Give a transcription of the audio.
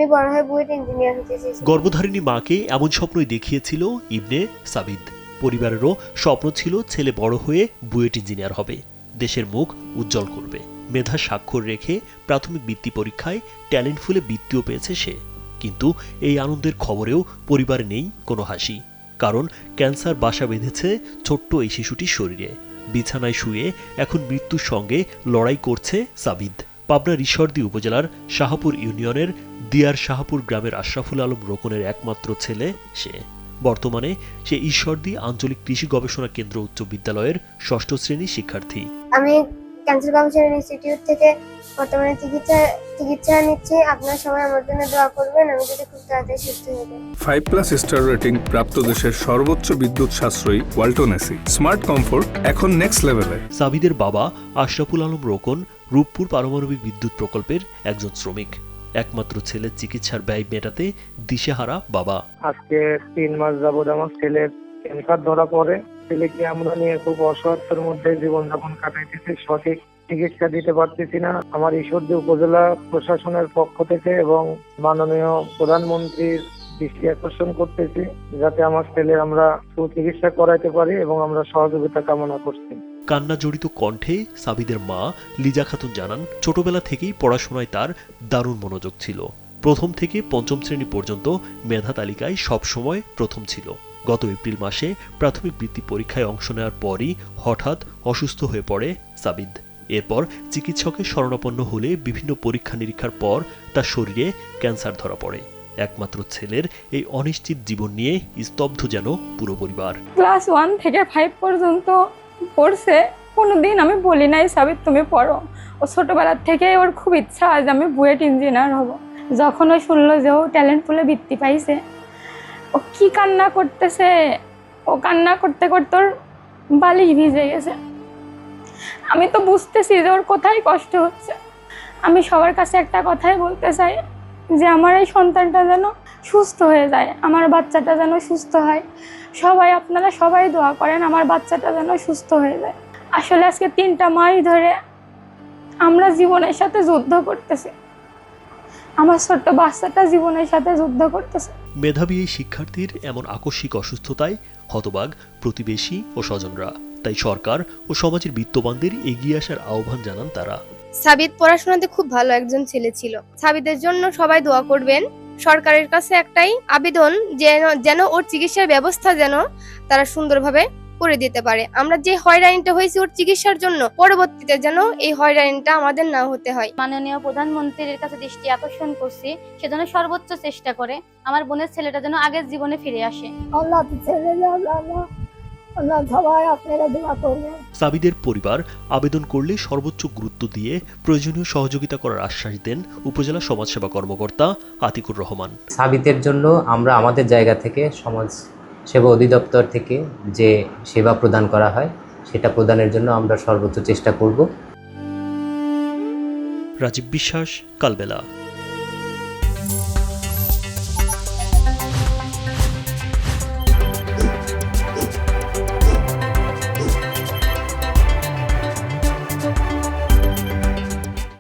আমি বড় হয়ে বুয়েট ইঞ্জিনিয়ার হতে চাই। গর্ভধারিণী মাকে এমন স্বপ্নই দেখিয়েছিল ইবনে সাবিদ। পরিবারেরও স্বপ্ন ছিল ছেলে বড় হয়ে বুয়েট ইঞ্জিনিয়ার হবে, দেশের মুখ উজ্জ্বল করবে। মেধা স্বাক্ষর রেখে প্রাথমিক বৃত্তি পরীক্ষায় ট্যালেন্ট ফুলে বৃত্তিও পেয়েছে সে। কিন্তু এই আনন্দের খবরেও পরিবারে নেই কোনো হাসি, কারণ ক্যান্সার বাসা বেঁধেছে ছোট্ট এই শিশুটির শরীরে। বিছানায় শুয়ে এখন মৃত্যুর সঙ্গে লড়াই করছে সাবিদ। পাবনার ঈশ্বরদী উপজেলার শাহপুর ইউনিয়নের দিয়ার শাহপুর গ্রামের আশরাফুল আলম রোকনের একমাত্র ছেলে সে। বর্তমানে সে ঈশ্বরদী আঞ্চলিক কৃষি গবেষণা কেন্দ্র উচ্চ বিদ্যালয়ের 6ষ্ঠ শ্রেণীর শিক্ষার্থী। আমি ক্যান্সার গবেষণা ইনস্টিটিউট থেকে বর্তমানে চিকিৎসা নিচ্ছি। আপনারা সবাই আমার জন্য দোয়া করবেন, আমি যাতে খুব তাড়াতাড়ি সুস্থ হয়ে যাই। 5+ স্টার রেটিং প্রাপ্ত দেশের সর্বোচ্চ বিদ্যুৎ সাশ্রয়ী ওয়ালটন এসি স্মার্ট কমফোর্ট এখন নেক্সট লেভেলে। সাবিদের বাবা আশরাফুল আলম রোকন রূপপুর পারমাণবিক বিদ্যুৎ প্রকল্পের একজন শ্রমিক। একমাত্র ছেলের চিকিৎসার ব্যয় মেটাতে দিশেহারা বাবা। আজকে 3 মাস যাবত আমার ছেলের ক্যান্সার ধরা পড়ে। ছেলেকে আমরা নিয়ে খুব অসহায়তার মধ্যে জীবনযাপন কাটাইতেছি, সঠিক চিকিৎসা দিতে পারতেছি না। আমার ঈশ্বরদী উপজেলা প্রশাসনের পক্ষ থেকে এবং মাননীয় প্রধানমন্ত্রীর দৃষ্টি আকর্ষণ করতেছি, যাতে আমার ছেলে আমরা সুচিকিৎসা করাইতে পারি এবং আমরা সহযোগিতা কামনা করছি। কান্না জড়িত কণ্ঠে সাবিদের মা লিজা খাতুন জানান, ছোটবেলা থেকেই পড়াশোনায় তার দারুণ মনোযোগ ছিল। প্রথম থেকে 5ম শ্রেণী পর্যন্ত মেধা তালিকায় সবসময় প্রথম ছিল। গত এপ্রিল মাসে প্রাথমিক বৃত্তি পরীক্ষায় অংশ নেওয়ার পরই হঠাৎ অসুস্থ হয়ে পড়ে সাবিদ। এরপর চিকিৎসকের শরণাপন্ন হলে বিভিন্ন পরীক্ষা নিরীক্ষার পর তার শরীরে ক্যান্সার ধরা পড়ে। একমাত্র ছেলের এই অনিশ্চিত জীবন নিয়ে স্তব্ধ যেন পুরো পরিবার। ক্লাস 1 থেকে 5 পর্যন্ত পড়ছে, কোনোদিন আমি বলি নাই সাবিদ তুমি পড়ো। ও ছোটবেলার থেকে ওর খুব ইচ্ছা যে আমি বুয়েট ইঞ্জিনিয়ার হব। যখন ও শুনলো যে ও ট্যালেন্ট পুলে বৃত্তি পাইছে, ও কি কান্না করতেছে। ও কান্না করতে করতে ওর বালিশ ভিজে গেছে। আমি তো বুঝতেছি যে ওর কোথায় কষ্ট হচ্ছে। আমি সবার কাছে একটা কথাই বলতে চাই যে আমার এই সন্তানটা যেন সুস্থ হয়ে যায়, আমার বাচ্চাটা যেন সুস্থ হয়। আপনারা সবাই দোয়া করেন আমার বাচ্চাটা যেন সুস্থ হয়ে যায়। আসলে আজকে 3টা মাস ধরে আমরা জীবনের সাথে যুদ্ধ করতেছি। আমার ছোট্ট বাচ্চাটা জীবনের সাথে যুদ্ধ করতেছে। মেধাবী এই শিক্ষার্থীর এমন আকস্মিক অসুস্থতায় হতবাক প্রতিবেশী ও স্বজনরা। তাই সরকার ও সমাজের বিত্তবানদের এগিয়ে আসার আহ্বান জানান তারা। সাবিদ পড়াশোনাতে খুব ভালো একজন ছেলে ছিল। সাবিদের জন্য সবাই দোয়া করবেন। সরকারের কাছে একটাই আবেদন, যেন ওর চিকিৎসার ব্যবস্থা যেন তারা সুন্দরভাবে করে দিতে পারে। আমরা যে হয়রানিটা হয়েছে ওর চিকিৎসার জন্য, পরবর্তীতে যেন এই হয়রানিটা আমাদের না হতে হয়। মাননীয় প্রধানমন্ত্রীর কাছে দৃষ্টি আকর্ষণ করছি, সেজন্য সর্বোচ্চ চেষ্টা করে আমার বোনের ছেলেটা যেন আগের জীবনে ফিরে আসে। সাবিদের পরিবার আবেদন করলে সর্বোচ্চ গুরুত্ব দিয়ে প্রয়োজনীয় সহযোগিতা করার আশ্বাস দেন উপজেলা সমাজসেবা কর্মকর্তা আতিকুর রহমান। সাবিতের জন্য আমরা আমাদের জায়গা থেকে সমাজ সেবা অধিদপ্তর থেকে যে সেবা প্রদান করা হয় সেটা প্রদানের জন্য আমরা সর্বোচ্চ চেষ্টা করব। রাজীব বিশ্বাস, কালবেলা।